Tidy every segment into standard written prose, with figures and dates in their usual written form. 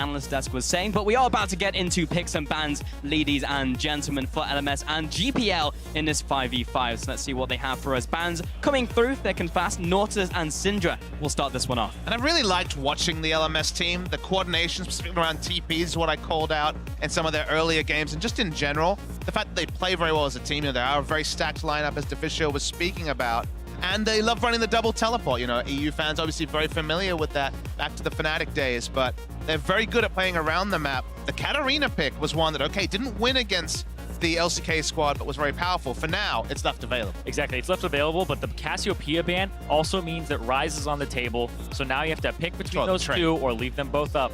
analyst desk was saying. But we are about to get into picks and bans, ladies and gentlemen, for LMS and GPL in this 5v5. So let's see what they have for us. Bans coming through thick and fast. Nautilus and Syndra will start this one off. And I really liked watching the LMS team. The coordination, specifically around TPs, is what I called out in some of their earlier games. And just in general, the fact that they play very well as a team. You know, they are a very stacked lineup, as Deficio was speaking about. And they love running the double teleport. You know, EU fans obviously very familiar with that back to the Fnatic days, but they're very good at playing around the map. The Katarina pick was one that, okay, didn't win against the LCK squad, but was very powerful. For now, it's left available. Exactly, it's left available, but the Cassiopeia ban also means that Ryze is on the table, so now you have to pick between those two or leave them both up.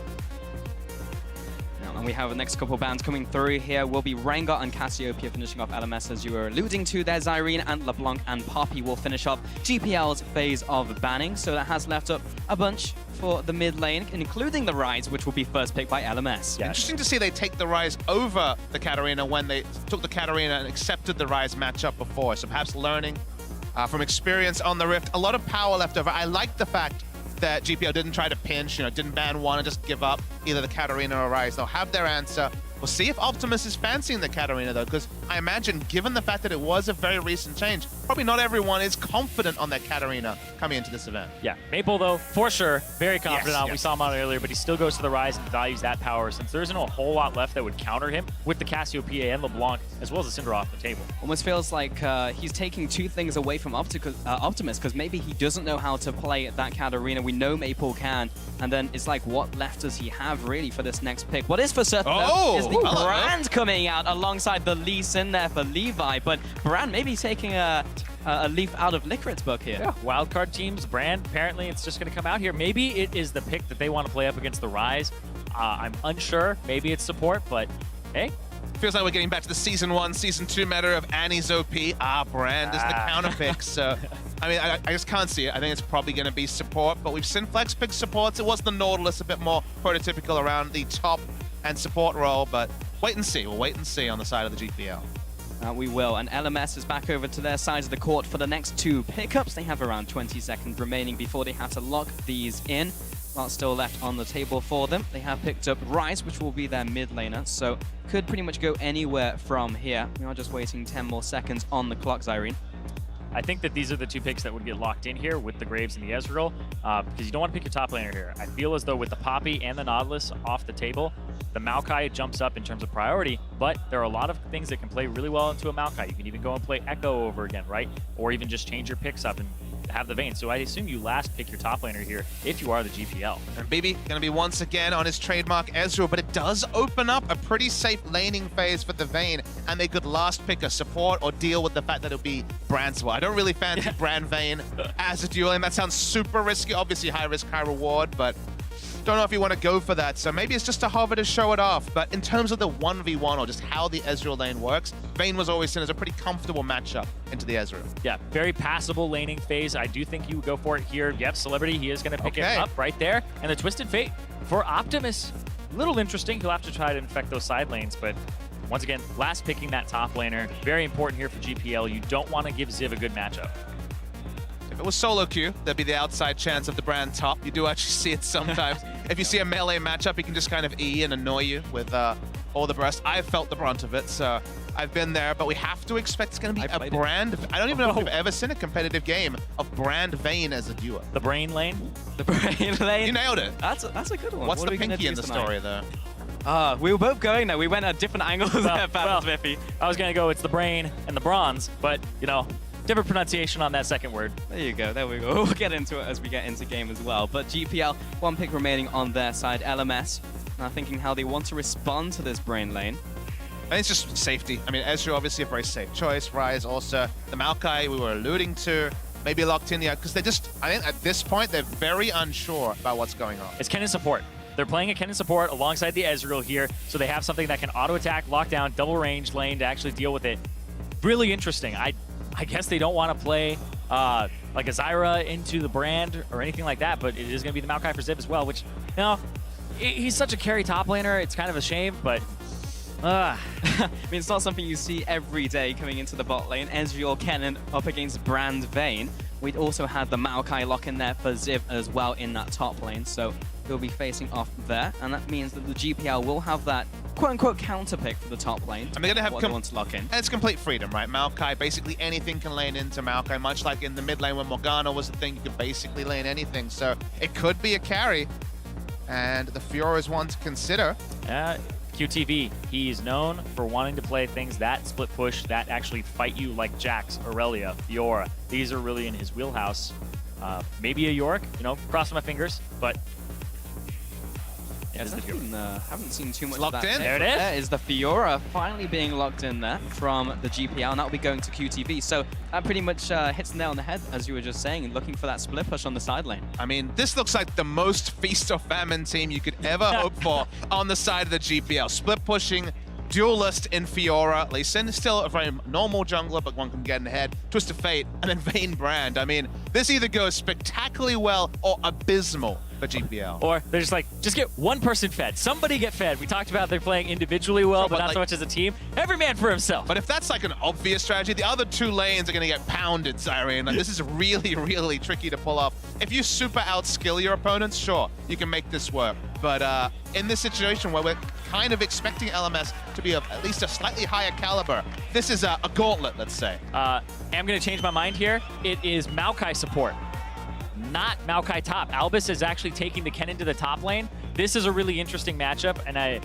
And we have the next couple bans coming through here. Will be Rengar and Cassiopeia finishing off LMS, as you were alluding to there. Zirene and LeBlanc and Poppy will finish off GPL's phase of banning. So that has left up a bunch for the mid lane, including the Ryze, which will be first picked by LMS. Yeah. Interesting to see they take the Ryze over the Katarina when they took the Katarina and accepted the Ryze matchup before. So perhaps learning from experience on the Rift. A lot of power left over. I like the fact that GPL didn't try to pinch, you know, didn't ban one and just give up either the Katarina or Ryze. They'll have their answer. We'll see if Optimus is fancying the Katarina, though, because I imagine, given the fact that it was a very recent change, probably not everyone is confident on that Katarina coming into this event. Yeah, Maple, though, for sure, very confident on. Yes. We saw him on earlier, but he still goes to the Ryze and values that power, since there isn't a whole lot left that would counter him with the Cassiopeia and LeBlanc, as well as the Syndra off the table. Almost feels like he's taking two things away from Optimus, because maybe he doesn't know how to play that Katarina. We know Maple can, and then it's like, what left does he have, really, for this next pick? What is for certain, though, is the Brand coming out alongside the Lee Sin there for Levi, but Brand maybe taking a leaf out of Liquid's book here. Yeah, wildcard teams, Brand, apparently it's just going to come out here. Maybe it is the pick that they want to play up against the Ryze. I'm unsure. Maybe it's support, but hey. Feels like we're getting back to the Season 1, Season 2 meta of Annie's OP. Brand is the counter pick, so I mean, I just can't see it. I think it's probably going to be support, but we've seen Flex pick supports. It was the Nautilus, a bit more prototypical around the top and support role, but wait and see. We'll wait and see on the side of the GPL. We will, and LMS is back over to their side of the court for the next two pickups. They have around 20 seconds remaining before they have to lock these in. Lots still left on the table for them. They have picked up Ryze, which will be their mid laner, so could pretty much go anywhere from here. We are just waiting 10 more seconds on the clock, Zirene. I think that these are the two picks that would get locked in here with the Graves and the Ezreal, because you don't want to pick your top laner here. I feel as though with the Poppy and the Nautilus off the table, the Maokai jumps up in terms of priority, but there are a lot of things that can play really well into a Maokai. You can even go and play Echo over again, right? Or even just change your picks up and have the Vayne. So I assume you last pick your top laner here if you are the GPL. And BB going to be once again on his trademark Ezreal, but it does open up a pretty safe laning phase for the Vayne, and they could last pick a support or deal with the fact that it'll be Brand swap. I don't really fancy Brand Vayne as a duel, and that sounds super risky. Obviously high risk, high reward, but don't know if you want to go for that, so maybe it's just a hover to show it off. But in terms of the 1v1 or just how the Ezreal lane works, Vayne was always seen as a pretty comfortable matchup into the Ezreal. Yeah, very passable laning phase. I do think you would go for it here. Yep, Celebrity, he is going to pick it up right there. And the Twisted Fate for Optimus, a little interesting. He'll have to try to infect those side lanes, but once again, last picking that top laner. Very important here for GPL. You don't want to give Ziv a good matchup. If it was solo queue, there'd be the outside chance of the Brand top. You do actually see it sometimes. If you see a melee matchup, he can just kind of E and annoy you with all the burst. I've felt the brunt of it, so I've been there, but we have to expect it's going to be a Brand. I don't even know if we've ever seen a competitive game of Brand Vayne as a duo. The brain lane? The brain lane. You nailed it. That's a good one. What's the pinky in the story, though? We were both going there. We went at different angles there, Papasmithy. I was going to go, it's the brain and the bronze, but, you know, different pronunciation on that second word. There you go. There we go. We'll get into it as we get into game as well. But GPL, one pick remaining on their side. LMS, thinking how they want to respond to this brain lane. I think it's just safety. I mean, Ezreal obviously a very safe choice. Ryze also. The Maokai we were alluding to. Maybe locked in, because they just, I think at this point, they're very unsure about what's going on. It's Kennen support. They're playing a Kennen support alongside the Ezreal here, so they have something that can auto-attack, lock down, double range lane to actually deal with it. Really interesting. I guess they don't want to play like a Zyra into the Brand or anything like that, but it is going to be the Maokai for Ziv as well, which, you know, he's such a carry top laner. It's kind of a shame, but I mean, it's not something you see every day coming into the bot lane. Ezreal, Kennen up against Brand Vayne. We'd also had the Maokai lock in there for Ziv as well in that top lane, so will be facing off there, and that means that the GPL will have that quote-unquote counter pick for the top lane. And they're going to have what they want to lock in. And it's complete freedom, right? Maokai, basically anything can lane into Maokai, much like in the mid lane when Morgana was the thing, you could basically lane anything. So it could be a carry, and the Fiora is one to consider. QTV, he's known for wanting to play things that split push, that actually fight you like Jax, Aurelia, Fiora. These are really in his wheelhouse. Maybe a Yorick, you know, crossing my fingers, but haven't seen too much locked of that. in. There it is. There is the Fiora finally being locked in there from the GPL, and that will be going to QTV. So that pretty much hits the nail on the head, as you were just saying, looking for that split push on the side lane. I mean, this looks like the most feast or famine team you could ever hope for on the side of the GPL. Split pushing, duelist in Fiora. Lee Sin is still a very normal jungler, but one can get in ahead. Twist of Fate, and then Vayne Brand. I mean, this either goes spectacularly well or abysmal for GPL. Or they're just like, just get one person fed. Somebody get fed. We talked about they're playing individually well, Sure, but not like, so much as a team. Every man for himself. But if that's like an obvious strategy, the other two lanes are going to get pounded, Zirene. Like, this is really, really tricky to pull off. If you super outskill your opponents, sure, you can make this work. But in this situation where we're kind of expecting LMS to be of at least a slightly higher caliber, this is a gauntlet, let's say. I'm going to change my mind here. It is Maokai support, not Maokai top. Albus is actually taking the Kennen to the top lane. This is a really interesting matchup, and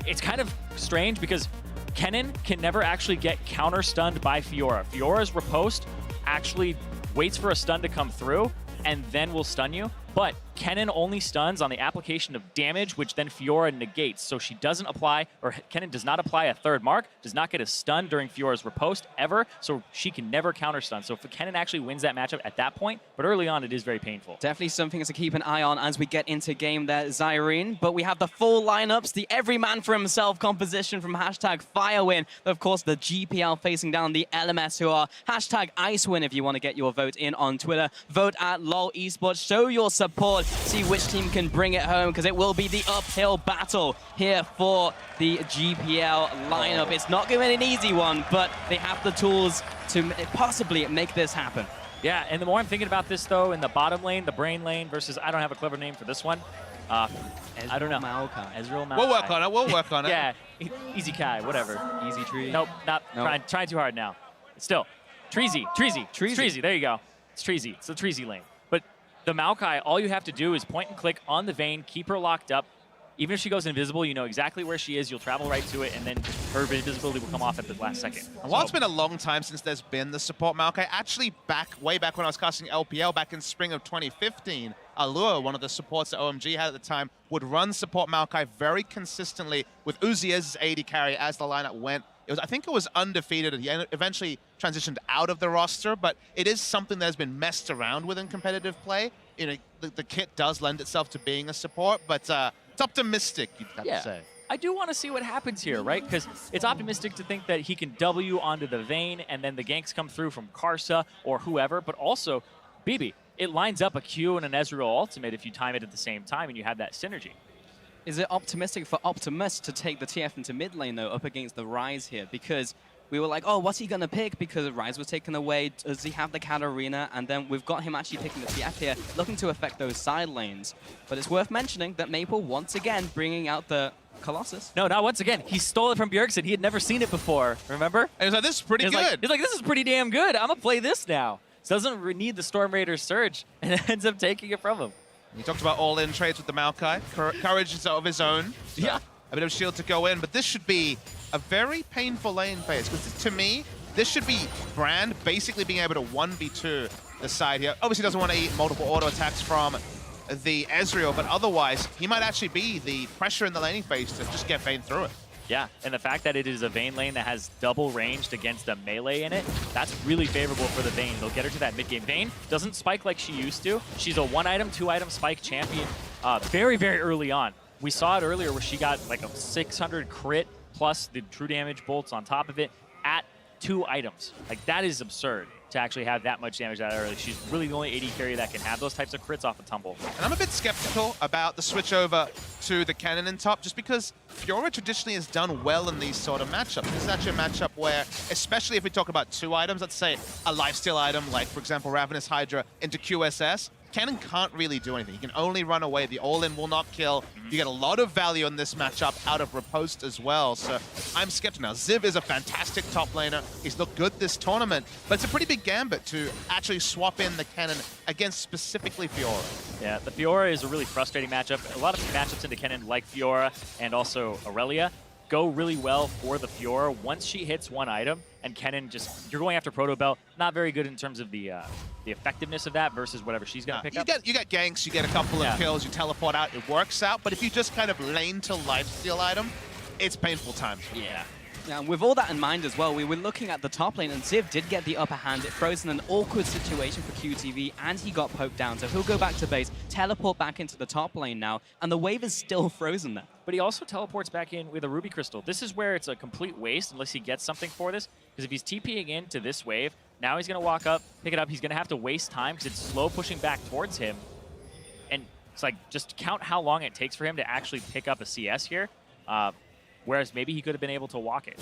it's kind of strange because Kennen can never actually get counter-stunned by Fiora. Fiora's riposte actually waits for a stun to come through and then will stun you. But Kennen only stuns on the application of damage, which then Fiora negates. So she doesn't apply, or Kennen does not apply a third mark, does not get a stun during Fiora's riposte ever, so she can never counter stun. So if Kennen actually wins that matchup at that point, but early on it is very painful. Definitely something to keep an eye on as we get into game there, Zirene. But we have the full lineups, the every man for himself composition from hashtag Firewin. Of course, the GPL facing down the LMS, who are hashtag Icewin if you want to get your vote in on Twitter. Vote at LoL Esports, show your support, see which team can bring it home, because it will be the uphill battle here for the GPL lineup. It's not going to be an easy one, but they have the tools to possibly make this happen. Yeah, and the more I'm thinking about this, though, in the bottom lane, the brain lane versus, I don't have a clever name for this one. I don't know. Ezreal Maokai. We'll work on it. We'll work on it. Yeah, easy Kai, whatever. Easy tree. Nope, not trying too hard now. Still, Treasy. There you go. It's Treasy. It's the Treasy lane. But the Maokai, all you have to do is point and click on the Vayne, keep her locked up. Even if she goes invisible, you know exactly where she is. You'll travel right to it, and then her invisibility will come off at the last second. And while it's been a long time since there's been the support Maokai, actually way back when I was casting LPL back in spring of 2015, Allure, one of the supports that OMG had at the time, would run support Maokai very consistently with Uzi as his AD carry as the lineup went. I think it was undefeated. He eventually transitioned out of the roster, but it is something that has been messed around with in competitive play. You know, the kit does lend itself to being a support, but it's optimistic, you'd have to say. I do want to see what happens here, right? Because it's optimistic to think that he can W onto the Vayne, and then the ganks come through from Karsa or whoever, but also, BB, it lines up a Q and an Ezreal ultimate if you time it at the same time and you have that synergy. Is it optimistic for Optimus to take the TF into mid lane, though, up against the Ryze here? Because we were like, oh, what's he going to pick? Because Ryze was taken away. Does he have the Katarina? And then we've got him actually picking the TF here, looking to affect those side lanes. But it's worth mentioning that Maple, once again, bringing out the Colossus. No, not once again. He stole it from Bjergsen. He had never seen it before, remember? And he was like, this is pretty good. He's like, this is pretty damn good. I'm going to play this now. So doesn't need the Storm Raider's Surge, and ends up taking it from him. He talked about all-in trades with the Maokai. Courage is of his own. So Yeah. A bit of shield to go in, but this should be a very painful lane phase, because to me, this should be Brand basically being able to 1v2 the side here. Obviously doesn't want to eat multiple auto attacks from the Ezreal, but otherwise, he might actually be the pressure in the laning phase to just get Vayne through it. Yeah, and the fact that it is a Vayne lane that has double ranged against a melee in it, that's really favorable for the Vayne. They'll get her to that mid-game. Vayne doesn't spike like she used to. She's a 1-item, 2-item spike champion very, very early on. We saw it earlier where she got like a 600 crit plus the true damage bolts on top of it at 2 items. Like, that is absurd to actually have that much damage that early. She's really the only AD carry that can have those types of crits off a tumble. And I'm a bit skeptical about the switch over to the Cannon in top, just because Fiora traditionally has done well in these sort of matchups. This is actually a matchup where, especially if we talk about 2 items, let's say a lifesteal item like, for example, Ravenous Hydra into QSS, Cannon can't really do anything. He can only run away. The all-in will not kill. You get a lot of value in this matchup out of Riposte as well. So I'm skeptical. Now, Ziv is a fantastic top laner. He's looked good this tournament, but it's a pretty big gambit to actually swap in the Cannon against specifically Fiora. Yeah, the Fiora is a really frustrating matchup. A lot of matchups into Cannon like Fiora and also Aurelia go really well for the Fiora once she hits one item, and Kennen just, you're going after Proto Belt, not very good in terms of the effectiveness of that versus whatever she's going to pick up. You get ganks, you get a couple of kills, you teleport out, it works out, but if you just kind of lane to lifesteal item, it's painful times. Yeah. Now, with all that in mind as well, we were looking at the top lane, and Ziv did get the upper hand. It froze in an awkward situation for QTV, and he got poked down. So he'll go back to base, teleport back into the top lane now, and the wave is still frozen there. But he also teleports back in with a Ruby Crystal. This is where it's a complete waste unless he gets something for this, because if he's TPing into this wave, now he's going to walk up, pick it up, he's going to have to waste time because it's slow pushing back towards him. And it's like, just count how long it takes for him to actually pick up a CS here. Whereas maybe he could have been able to walk it.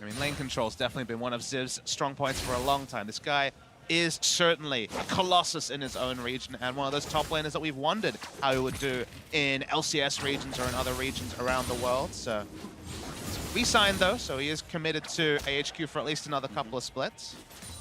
I mean, lane control's definitely been one of Ziv's strong points for a long time. This guy is certainly a colossus in his own region, and one of those top laners that we've wondered how he would do in LCS regions or in other regions around the world. So, re-signed though, so he is committed to AHQ for at least another couple of splits.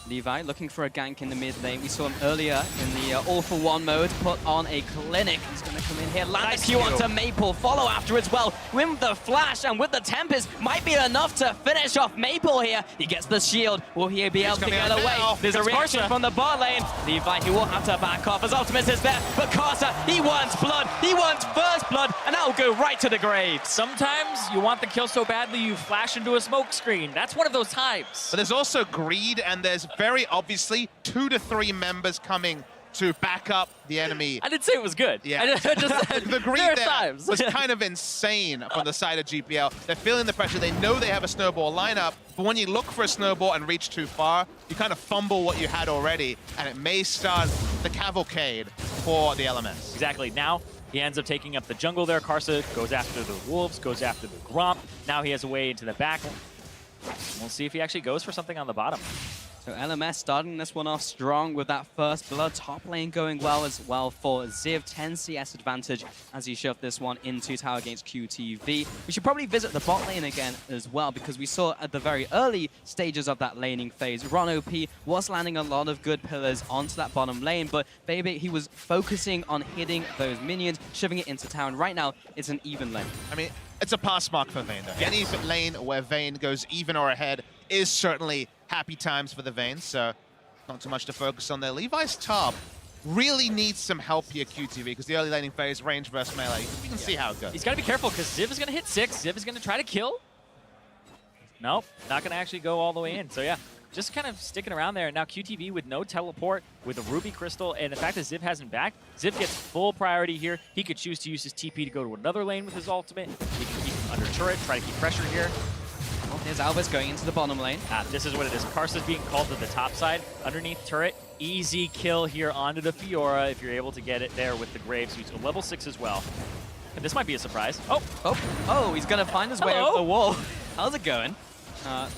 Levi looking for a gank in the mid lane. We saw him earlier in the all-for-one mode, put on a clinic. He's going to come in here, land a Q onto Maple, follow after as well. With the flash and with the Tempest, might be enough to finish off Maple here. He gets the shield. Will he be able to get away? There's a reaction from the bot lane. Levi, he will have to back off as Optimus is there. But Carter, he wants blood. He wants first blood, and that will go right to the grave. Sometimes you want the kill so badly you flash into a smoke screen. That's one of those times. But there's also greed, and there's very obviously 2 to 3 members coming to back up the enemy. I didn't say it was good. Yeah. I just said the greed there are there times. was kind of insane from the side of GPL. They're feeling the pressure. They know they have a snowball lineup, but when you look for a snowball and reach too far, you kind of fumble what you had already, and it may start the cavalcade for the LMS. Exactly. Now he ends up taking up the jungle there. Karsa goes after the wolves, goes after the Gromp. Now he has a way into the back. We'll see if he actually goes for something on the bottom. So LMS starting this one off strong with that first blood. Top lane going well as well for Ziv. 10 CS advantage as he shoved this one into tower against QTV. We should probably visit the bot lane again as well, because we saw at the very early stages of that laning phase, Ron OP was landing a lot of good pillars onto that bottom lane, but baby, he was focusing on hitting those minions, shoving it into tower, and right now it's an even lane. I mean, it's a pass mark for Vayne, though. Yes. Any lane where Vayne goes even or ahead is certainly happy times for the Vayne, so not too much to focus on there. Levi's top really needs some help here, QTV, because the early laning phase, range versus melee. You can see how it goes. He's got to be careful, because Ziv is going to hit 6. Ziv is going to try to kill. Nope, not going to actually go all the way in. So yeah, just kind of sticking around there. Now QTV with no teleport, with a Ruby Crystal, and the fact that Ziv hasn't back, Ziv gets full priority here. He could choose to use his TP to go to another lane with his ultimate. He can keep him under turret, try to keep pressure here. Well, here's Albus going into the bottom lane. This is what it is. Karsa's being called to the top side, underneath turret. Easy kill here onto the Fiora if you're able to get it there with the Graves, who's a level 6 as well. And this might be a surprise. Oh, he's going to find his way over the wall. How's it going?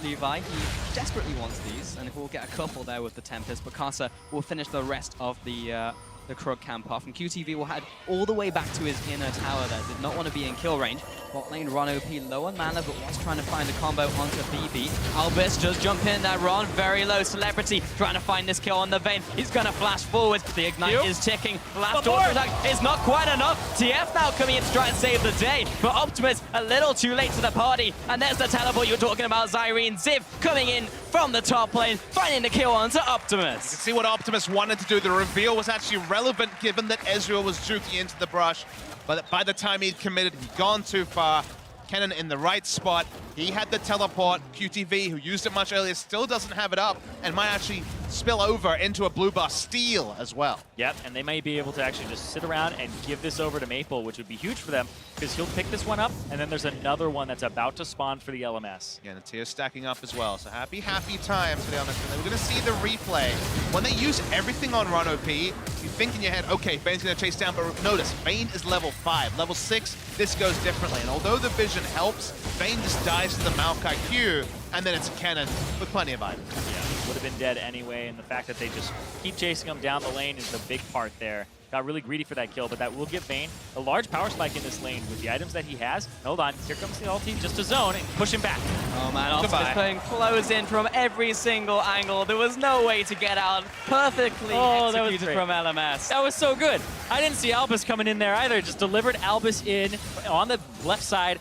Levi, he desperately wants these, and we'll get a couple there with the Tempest, but Karsa will finish the rest of the Krug camp off, and QTV will head all the way back to his inner tower there. Did not want to be in kill range. Bot lane Ron OP low on mana, but was trying to find a combo onto BB. Albus just jump in there. Ron very low. Celebrity trying to find this kill on the Vayne. He's going to flash forward. The Ignite is ticking. Last auto attack is not quite enough. TF now coming in to try and save the day, but Optimus a little too late to the party. And there's the teleport you're talking about, Zirene. Ziv coming in from the top lane, finding the kill onto Optimus. You can see what Optimus wanted to do. The reveal was actually relevant given that Ezreal was juking into the brush. But by the time he'd committed, he'd gone too far. Kennen in the right spot. He had the teleport. QTV, who used it much earlier, still doesn't have it up and might actually spill over into a blue buff steal as well. Yep, and they might be able to actually just sit around and give this over to Maple, which would be huge for them, because he'll pick this one up, and then there's another one that's about to spawn for the LMS. Yeah, the tiers stacking up as well. So happy times for the LMS. We're going to see the replay. When they use everything on Ron OP, you think in your head, okay, Vayne's going to chase down, but notice, Vayne is level 5. Level 6, this goes differently. And although the vision helps, Vayne just dies to the Maokai Q, and then it's Kennen with plenty of items. Yeah. would have been dead anyway, and the fact that they just keep chasing him down the lane is the big part there. Got really greedy for that kill, but that will give Vayne a large power spike in this lane with the items that he has. Hold on, here comes the ulti just to zone and push him back. Oh man, Optimus playing close in from every single angle. There was no way to get out. Perfectly executed from LMS. That was so good. I didn't see Albus coming in there either. Just delivered Albus in on the left side.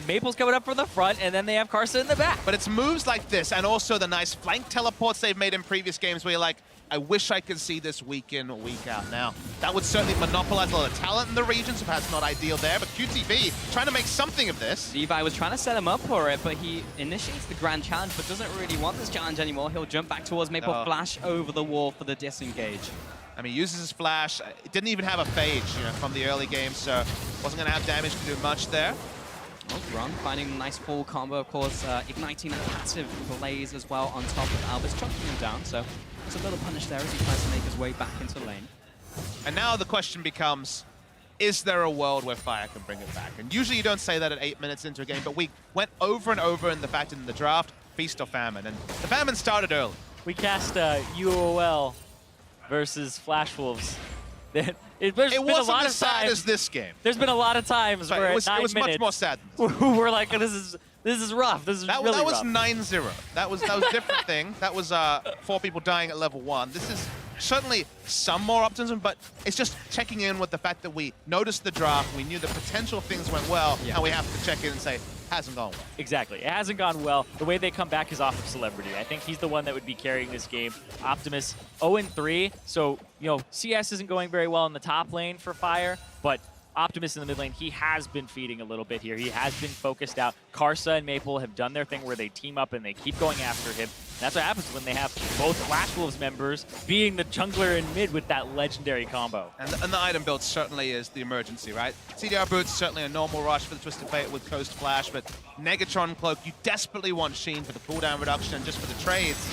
Maple's coming up from the front, and then they have Karsa in the back. But it's moves like this, and also the nice flank teleports they've made in previous games where you're like, I wish I could see this week in, week out now. That would certainly monopolize a lot of talent in the region, so perhaps not ideal there, but QTV trying to make something of this. Levi was trying to set him up for it, but he initiates the grand challenge, but doesn't really want this challenge anymore. He'll jump back towards Maple, flash over the wall for the disengage. I mean, he uses his flash. It didn't even have a phage, from the early game, so wasn't going to have damage to do much there. Well, Run finding a nice full combo, of course, igniting that passive blaze as well on top of Albus, chunking him down, so it's a little punish there as he tries to make his way back into lane. And now the question becomes, is there a world where Fire can bring it back? And usually you don't say that at 8 minutes into a game, but we went over and over in the fact in the draft, feast or famine, and the famine started early. We cast UOL versus Flash Wolves. It wasn't as sad as this game. There's been a lot of times where it was much more sad. We're like, this is rough. This is really rough. That was 9-0. That was a different thing. That was 4 people dying at level 1. This is certainly some more optimism, but it's just checking in with the fact that we noticed the draft, we knew the potential things went well, and we have to check in and say, hasn't gone well. Exactly. It hasn't gone well. The way they come back is off of Celebrity. I think he's the one that would be carrying this game. Optimus 0-3, so, CS isn't going very well in the top lane for Fire, but Optimus in the mid lane, he has been feeding a little bit here. He has been focused out. Karsa and Maple have done their thing where they team up and they keep going after him. And that's what happens when they have both Flash Wolves members being the jungler in mid with that legendary combo. And the item build certainly is the emergency, right? CDR Boots certainly a normal rush for the Twisted Fate with Coast Flash, but Negatron Cloak, you desperately want Sheen for the cooldown reduction and just for the trades.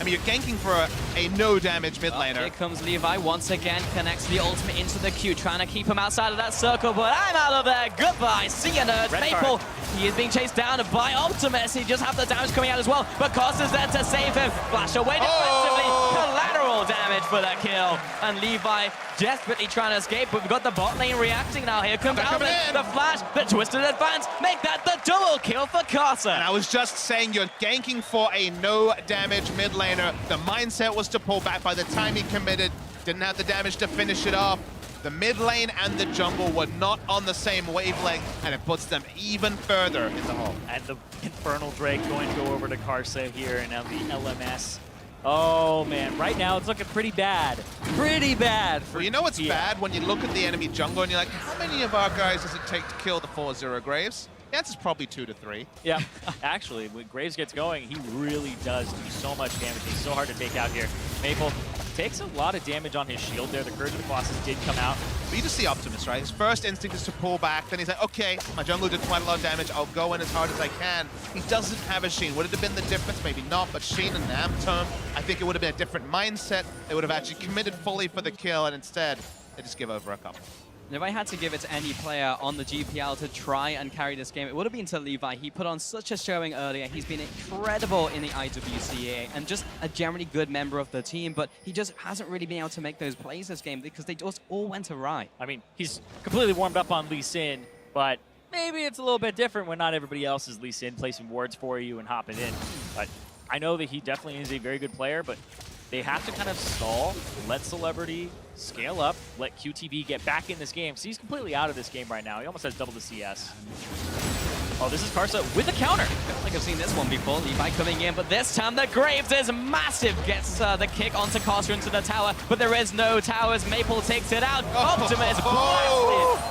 I mean, you're ganking for a no-damage mid laner. Here comes Levi once again, connects the ultimate into the Q, trying to keep him outside of that circle, but I'm out of there. Goodbye. See ya, nerds. Maple, he is being chased down by Optimus. He just has the damage coming out as well, but Costa's there to save him. Flash away defensively. Collateral damage for that kill. And Levi desperately trying to escape, but we've got the bot lane reacting now. Here comes Alvin, the flash, the twisted advance. Make that the double kill for Costa. And I was just saying, you're ganking for a no-damage mid laner. The mindset was to pull back. By the time he committed, didn't have the damage to finish it off. The mid lane and the jungle were not on the same wavelength, and it puts them even further in the hole. And the Infernal Drake going to go over to Karsa here, and now the LMS. Oh man, right now it's looking pretty bad. Pretty bad. Well, you know what's bad? When you look at the enemy jungle and you're like, how many of our guys does it take to kill the 4-0 Graves? The answer's probably 2 to 3. Yeah, actually, when Graves gets going, he really does do so much damage. He's so hard to take out here. Maple takes a lot of damage on his shield there. The Courage of the Colossus did come out. But you just see Optimus, right? His first instinct is to pull back. Then he's like, okay, my jungle did quite a lot of damage. I'll go in as hard as I can. He doesn't have a Sheen. Would it have been the difference? Maybe not, but Sheen and Namtom, I think it would have been a different mindset. They would have actually committed fully for the kill, and instead, they just give over a couple. If I had to give it to any player on the GPL to try and carry this game, it would have been to Levi. He put on such a showing earlier. He's been incredible in the IWCA and just a generally good member of the team, but he just hasn't really been able to make those plays this game because they just all went awry. I mean, he's completely warmed up on Lee Sin, but maybe it's a little bit different when not everybody else is Lee Sin placing wards for you and hopping in. But I know that he definitely is a very good player, but they have to kind of stall, let Celebrity scale up, let QTV get back in this game. So he's completely out of this game right now. He almost has double the CS. Oh, this is Karsa with a counter. I don't think I've seen this one before. Levi coming in, but this time the Graves is massive. Gets the kick onto Karsa into the tower, but there is no towers. Maple takes it out. Optimus blasted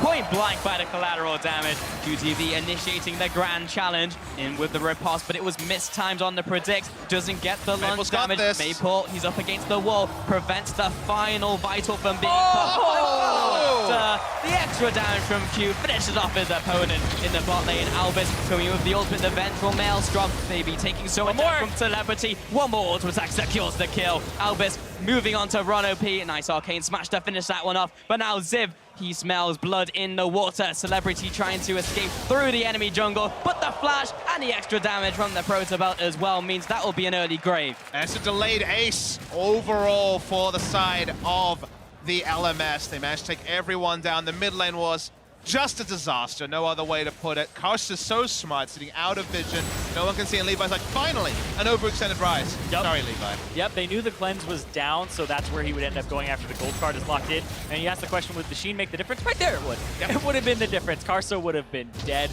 point blank by the collateral damage. QTV initiating the grand challenge in with the riposte, but it was mistimed on the predict. Doesn't get the lunge damage. Maple, he's up against the wall, prevents the final vital from being popped. The extra damage from Q finishes off his opponent in the bot lane. Albus coming with the ultimate, the Ventral Maelstrom. Maybe taking so much from Celebrity. One more auto attack secures the kill. Albus moving on to Ron OP. Nice arcane smash to finish that one off. But now Ziv He smells blood in the water. Celebrity trying to escape through the enemy jungle, but the flash and the extra damage from the Proto Belt as well means that will be an early grave. And it's a delayed ace overall for the side of the LMS. They managed to take everyone down. The mid lane was just a disaster, no other way to put it. Karst is so smart, sitting out of vision. No one can see, and Levi's like, finally, an overextended rise. Yep. Sorry, Levi. Yep, they knew the cleanse was down, so that's where he would end up going after the gold card is locked in. And you asked the question, would the Sheen make the difference? Right there it would. Yep. It would have been the difference. Karsto would have been dead,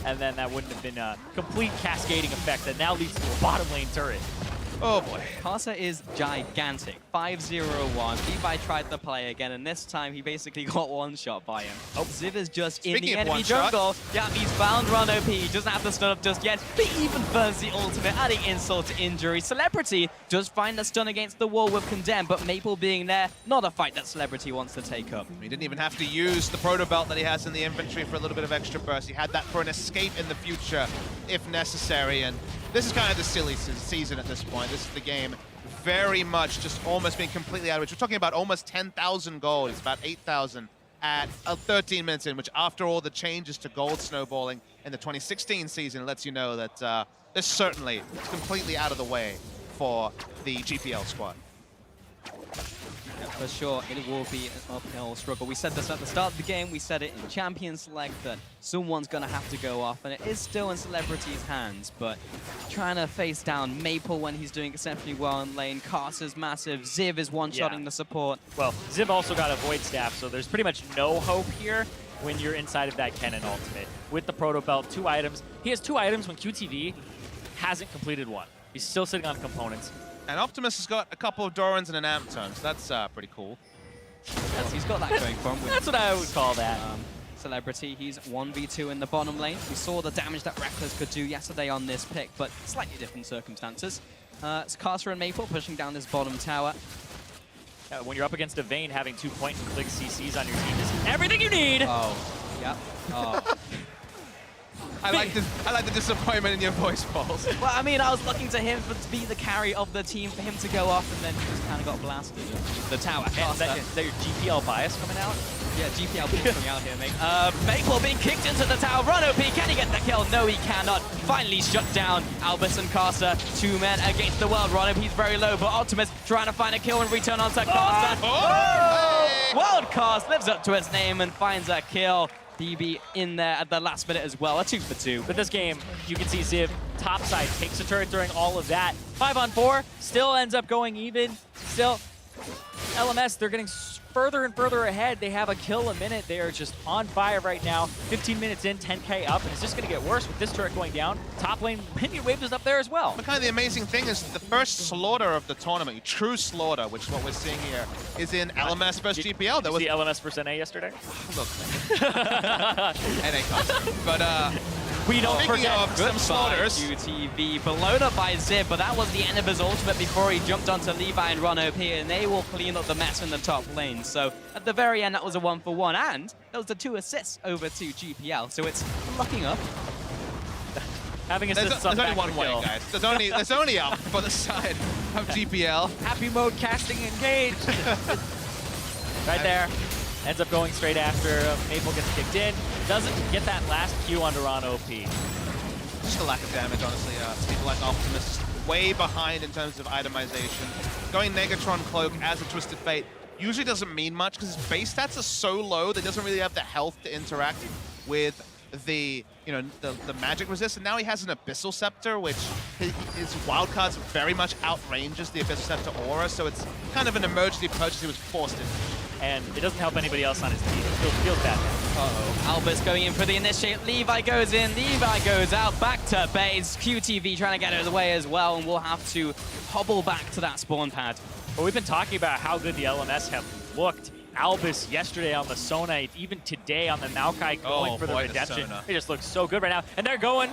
and then that wouldn't have been a complete cascading effect that now leads to a bottom lane turret. Oh boy. Karsa is gigantic. 5-0-1. Levi tried the play again, and this time he basically got one shot by him. Oh, Ziv is just in the enemy jungle. Yeah, he's found Run OP. He doesn't have the stun up just yet. He even burns the ultimate, adding insult to injury. Celebrity does find the stun against the wall with Condemn, but Maple being there, not a fight that Celebrity wants to take up. He didn't even have to use the Proto Belt that he has in the inventory for a little bit of extra burst. He had that for an escape in the future, if necessary, and this is kind of the silly season at this point. This is the game very much just almost being completely out of reach. We're talking about almost 10,000 gold. It's about 8,000 at 13 minutes in, which after all the changes to gold snowballing in the 2016 season lets you know that this certainly is completely out of the way for the GPL squad. Yeah, for sure, it will be an uphill struggle. We said this at the start of the game, we said it in Champion Select that someone's going to have to go off, and it is still in Celebrity's hands, but trying to face down Maple when he's doing exceptionally well in lane, Karsa's massive, Ziv is one-shotting the support. Well, Ziv also got a Void Staff, so there's pretty much no hope here when you're inside of that Kennen ultimate. With the Proto Belt, 2 items. He has 2 items when QTV hasn't completed 1. He's still sitting on components. And Optimus has got a couple of Dorans and an Amp Tone, so that's pretty cool. Yes, he's got that going for him. That's what I would call that. Celebrity, he's 1v2 in the bottom lane. We saw the damage that Reckless could do yesterday on this pick, but slightly different circumstances. It's Karsa and Maple pushing down this bottom tower. When you're up against a Vayne, having 2 point-and-click CCs on your team is everything you need. Oh, yep. Oh. I like the disappointment in your voice, Pauls. Well, I mean, I was looking to him to be the carry of the team, for him to go off, and then he just kind of got blasted. The tower. Is that your GPL bias coming out? Yeah, GPL coming out here, mate. Maple being kicked into the tower. Run OP, can he get the kill? No, he cannot. Finally shut down Albus and Karsa. 2 men against the world. Run OP's very low, but Optimus trying to find a kill and return onto Karsa. Oh! Wild Cast lives up to its name and finds a kill. DB in there at the last minute as well, a 2 for 2. But this game, you can see Ziv topside takes a turret during all of that. 5 on 4, still ends up going even. Still, LMS, they're getting further and further ahead. They have a kill a minute. They are just on fire right now. 15 minutes in, 10K up, and it's just going to get worse with this turret going down. Top lane, Minion Waves is up there as well. But kind of the amazing thing is the first slaughter of the tournament, true slaughter, which is what we're seeing here, is in LMS versus GPL. Did you see LMS versus NA yesterday? Look, NA costume. But we don't forget. Of some slaughters. QTV blown up by Ziv, but that was the end of his ultimate before he jumped onto Levi and Run OP, and they will clean up the mess in the top lane. So at the very end, that was a 1-for-1, and that was the 2 assists over to GPL. So it's locking up. Having assists on there's only one way, guys. There's only up for the side of GPL. Happy mode casting engaged. Right there. Ends up going straight after Maple gets kicked in. Doesn't get that last Q onto Ron OP. Just a lack of damage, honestly. People like Optimus way behind in terms of itemization. Going Negatron Cloak as a Twisted Fate usually doesn't mean much because his base stats are so low that he doesn't really have the health to interact with the the magic resist, and now he has an Abyssal Scepter, which his wildcards very much outranges the Abyssal Scepter aura, so it's kind of an emergency purchase he was forced into. And it doesn't help anybody else on his team. It feels bad now. Uh-oh. Albus going in for the initiate. Levi goes in. Levi goes out. Back to base. QTV trying to get out of the way as well, and we'll have to hobble back to that spawn pad. But we've been talking about how good the LMS have looked. Albus yesterday on the Sona, even today on the Maokai going for the redemption. It just looks so good right now. And they're going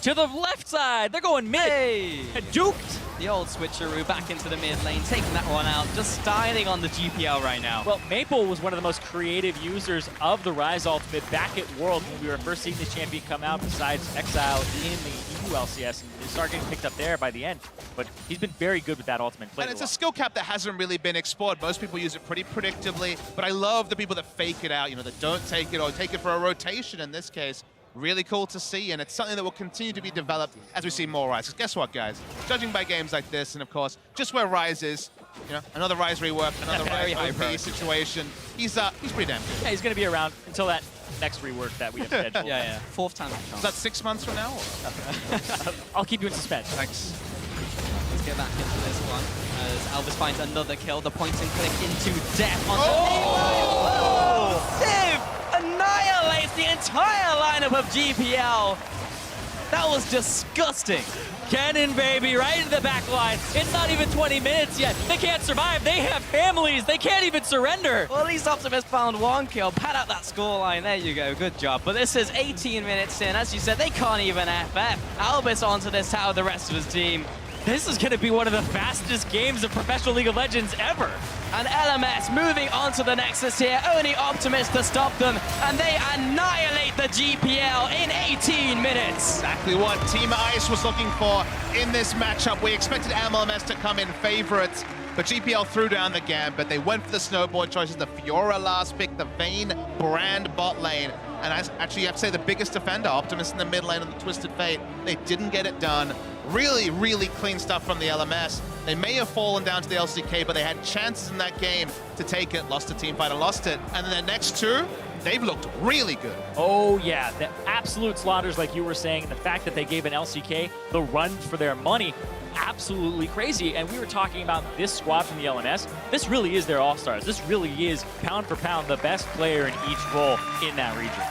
to the left side. They're going mid. Hey. Duked. The old switcheroo back into the mid lane, taking that one out, just styling on the GPL right now. Well, Maple was one of the most creative users of the Rise ultimate back at World when we were first seeing this champion come out, besides Exile in the EU LCS, and it started getting picked up there by the end. But he's been very good with that ultimate. And it's a skill cap that hasn't really been explored. Most people use it pretty predictably, but I love the people that fake it out, you know, that don't take it or take it for a rotation in this case. Really cool to see, and it's something that will continue to be developed as we see more Rise. 'Cause guess what, guys? Judging by games like this, and of course, just where Rise is, you know, another Rise rework, another Very Rise high OP situation. He's pretty damn good. Yeah, he's going to be around until that next rework that we have scheduled. Yeah. Fourth time. Is that 6 months from now? Or? I'll keep you in suspense. Thanks. Let's get back into this one as Elvis finds another kill. The point and click into death on Civ annihilates the entire lineup of GPL. That was disgusting. Cannon, baby, right in the back line. It's not even 20 minutes yet. They can't survive. They have families. They can't even surrender. Well, at least Optimus found one kill. Pad out that scoreline. There you go. Good job. But this is 18 minutes in. As you said, they can't even FF. Albus onto this tower, the rest of his team. This is going to be one of the fastest games of Professional League of Legends ever. And LMS moving on to the Nexus here. Only Optimus to stop them. And they annihilate the GPL in 18 minutes. Exactly what Team Ice was looking for in this matchup. We expected LMS to come in favorites, but GPL threw down the gambit. They went for the snowboard choices, the Fiora last pick, the Vayne Brand bot lane. And actually, you have to say the biggest defender, Optimus in the mid lane on the Twisted Fate. They didn't get it done. Really, really clean stuff from the LMS. They may have fallen down to the LCK, but they had chances in that game to take it. Lost to Teamfight and lost it. And then the next two, they've looked really good. Oh, yeah. The absolute slaughters, like you were saying. The fact that they gave an LCK the run for their money, absolutely crazy. And we were talking about this squad from the LMS. This really is their all-stars. This really is, pound for pound, the best player in each role in that region.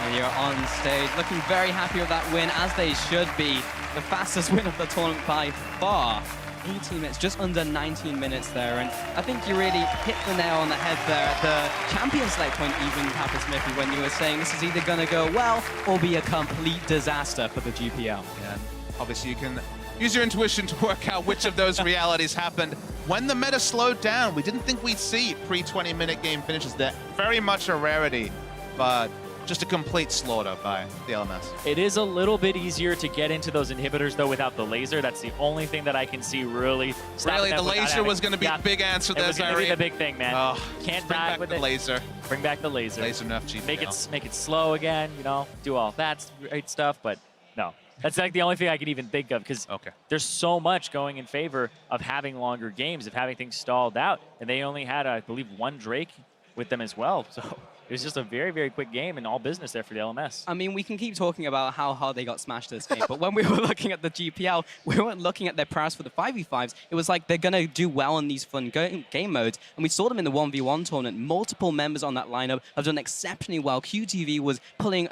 And you're on stage looking very happy with that win, as they should be. The fastest win of the tournament by far. 18 minutes, just under 19 minutes there. And I think you really hit the nail on the head there at the champion select point, even Papasmithy, when you were saying this is either going to go well or be a complete disaster for the GPL. Yeah, obviously you can use your intuition to work out which of those realities happened. When the meta slowed down, we didn't think we'd see pre-20-minute game finishes. They're very much a rarity, but just a complete slaughter by the LMS. It is a little bit easier to get into those inhibitors, though, without the laser. That's the only thing that I can see really stopping Really, them the without laser having- was going to be the big answer there, It was going to be Zirene. the big thing, man. Oh, Can't bring die back with the it. laser. Bring back the laser. Laser nerf GPL. Make it slow again, you know, do all that great stuff, but no. That's like the only thing I can even think of, because there's so much going in favor of having longer games, of having things stalled out, and they only had, I believe, one Drake with them as well, so it was just a very, very quick game and all business there for the LMS. I mean, we can keep talking about how hard they got smashed this game, but when we were looking at the GPL, we weren't looking at their prowess for the 5v5s. It was like they're going to do well in these fun game modes, and we saw them in the 1v1 tournament. Multiple members on that lineup have done exceptionally well. QTV was pulling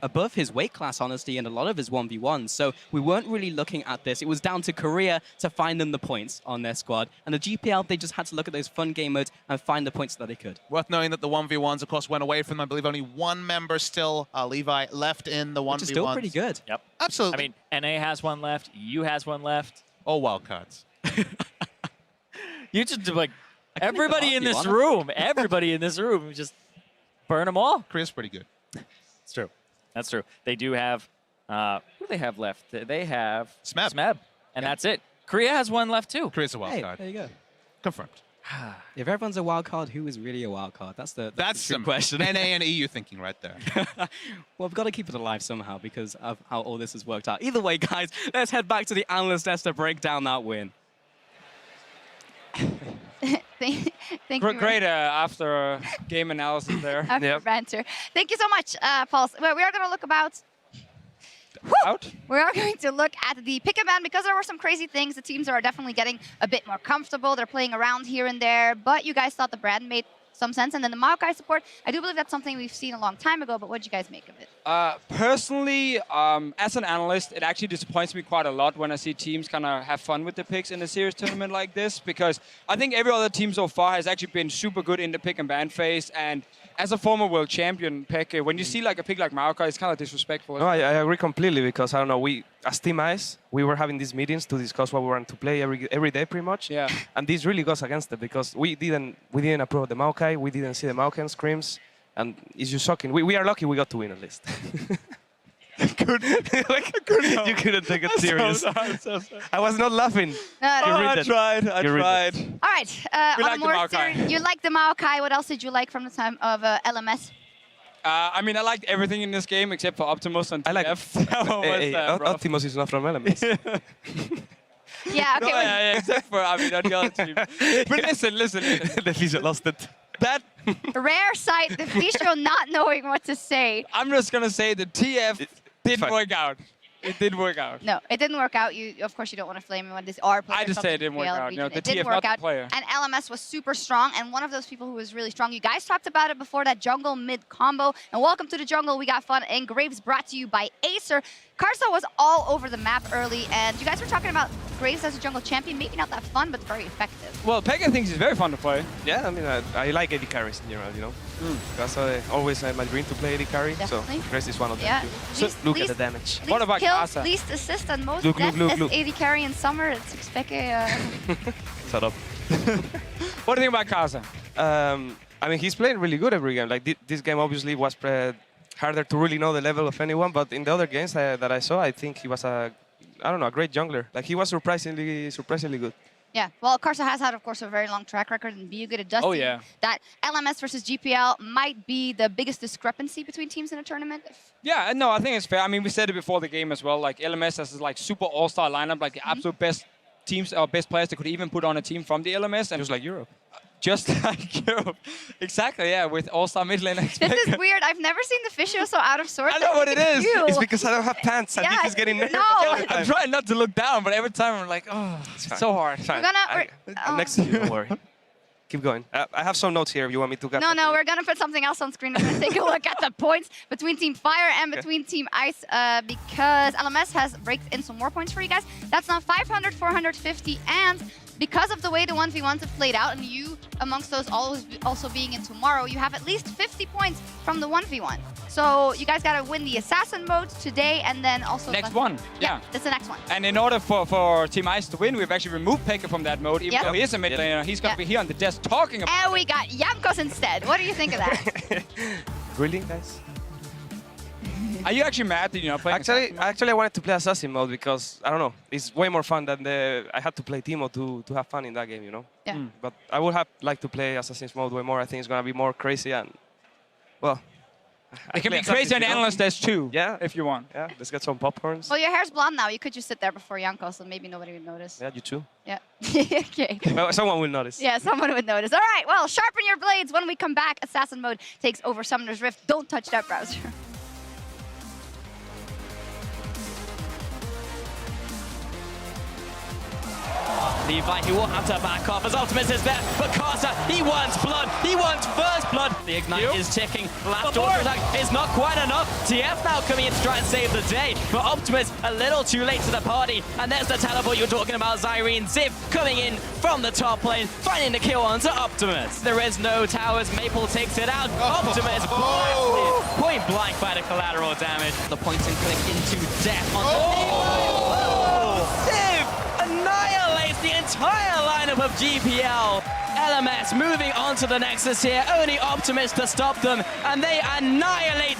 above his weight class, honestly, in a lot of his 1v1s, so we weren't really looking at this. It was down to Korea to find them the points on their squad, and the GPL, they just had to look at those fun game modes and find the points that they could. Worth knowing that the 1v1s, of course, went away from them. I believe only one member still, Levi, left in the 1v1s. Which is still pretty good. Yep. Absolutely. I mean, NA has one left, EU has one left. All wildcards. You just, like, everybody in this room, just burn them all. Korea's pretty good. It's true. That's true. They do have, who do they have left? They have Smeb. And that's it. Korea has one left, too. Korea's a wildcard. Hey, there you go. Confirmed. If everyone's a wild card, who is really a wild card? That's the true question. NA and EU thinking right there. Well, we've got to keep it alive somehow because of how all this has worked out. Either way, guys, let's head back to the analyst desk to break down that win. Thank you. Great after game analysis there. After banter. Thank you so much, Paul. Well, we are going to look about. We are going to look at the pick and ban because there were some crazy things. The teams are definitely getting a bit more comfortable. They're playing around here and there, but you guys thought the brand made some sense. And then the Maokai support, I do believe that's something we've seen a long time ago, but what did you guys make of it? Personally, as an analyst, it actually disappoints me quite a lot when I see teams kind of have fun with the picks in a serious tournament like this, because I think every other team so far has actually been super good in the pick and ban phase. And as a former world champion, Peke, when you see like a pick like Maokai, it's kind of disrespectful. No, I agree completely, because I don't know, we as Team Ice, we were having these meetings to discuss what we want to play every day pretty much. Yeah. And this really goes against it, because we didn't approve the Maokai, we didn't see the Maokai screams, and it's just shocking. We are lucky we got to win at least. You couldn't take it serious. I'm so sorry. I was not laughing. I tried. You read it. All right. We on like the the more Maokai. serious, you like the Maokai. What else did you like from the time of LMS? I mean, I liked everything in this game except for Optimus and I like TF. That one was, rough. Optimus is not from LMS. Yeah, okay. No, yeah, except for, I mean, on the other team. But listen. The Fisher lost it. That, Rare sight, the Fisho not knowing what to say. I'm just going to say the TF didn't fine. work out. It didn't work out. No, it didn't work out. Of course, you don't want to flame him when this are players. I just from say the it didn't work GPL out. You know, region. the It didn't TF, work not the out. player. And LMS was super strong, and one of those people who was really strong. You guys talked about it before, that jungle mid combo. And welcome to the jungle. We got fun. And Graves brought to you by Acer. Karsa was all over the map early, and you guys were talking about Graves as a jungle champion. Maybe not that fun, but very effective. Well, Peke thinks it's very fun to play. Yeah, I mean, I like AD carries in general, you know. That's always my dream to play AD carry, Definitely. so Grace is one of them Yeah. too. Least- Look least- at the damage. What about kills, Kasa? least assist, and most Look, deaths look, as look. AD carry in summer. It's Peke. Shut up. What do you think about Kasa? I mean, he's playing really good every game. Like this game obviously was harder to really know the level of anyone, but in the other games that I saw, I think he was a great jungler. Like he was surprisingly good. Yeah, well, Karsa has had, of course, a very long track record and be good at Dusty. Oh, yeah. That LMS versus GPL might be the biggest discrepancy between teams in a tournament. Yeah, no, I think it's fair. I mean, we said it before the game as well. Like LMS has this like super all-star lineup, like the absolute best teams or best players that could even put on a team from the LMS, and Just like Europe. just like Europe. Exactly, yeah, with all-star mid lane. This is weird. I've never seen the Fisho so out of sorts. I know what it Look at is. you. It's because I don't have pants. Yeah, I think he's getting nervous. no. every time. I'm trying not to look down, but every time I'm like, oh, it's fine. so hard. Fine. We're- I'm next to you, don't worry. Keep going. I have some notes here if you want me to get. No, we're going to put something else on screen. We're going to take a look at the points between Team Fire and between Team Ice because LMS has raked in some more points for you guys. That's now 500, 450, and because of the way the 1v1s have played out, and you amongst those also being in tomorrow, you have at least 50 points from the 1v1. So you guys got to win the Assassin mode today, and then also... Next one, yeah. That's the next one. And in order for Team Ice to win, we've actually removed Peke from that mode, even Yep. though he is a mid laner. He's going to be here on the desk talking about And we got Yamkos instead. What do you think of that? Really, guys? Are you actually mad that you're not playing Assassin mode? Actually, I wanted to play Assassin mode because I don't know. It's way more fun than I had to play Teemo to have fun in that game, you know. Yeah. But I would have liked to play Assassin's mode way more. I think it's gonna be more crazy and well. It can be Assassin, crazy on you the know? analyst desk too, Yeah. if you want. Yeah, let's get some popcorns. Well, your hair's blonde now. You could just sit there before Yamkos, and maybe nobody would notice. Yeah, you too. Yeah. Okay. Well, someone will notice. Yeah, someone would notice. All right, well, sharpen your blades. When we come back, Assassin mode takes over Summoner's Rift. Don't touch that browser. Levi, he will have to back off as Optimus is there, but Karsa, he wants blood, he wants first blood. The Ignite is ticking, last order attack is not quite enough. TF now coming in to try and save the day, but Optimus a little too late to the party, and there's the teleport you're talking about, Zirene. Ziv coming in from the top lane, finding the kill onto Optimus. There is no towers, Maple takes it out, Optimus blasted, point blank by the collateral damage. The point and click into death on the Ziv annihilates the entire lineup of GPL. LMS moving on to the Nexus here. Only Optimus to stop them, and they annihilate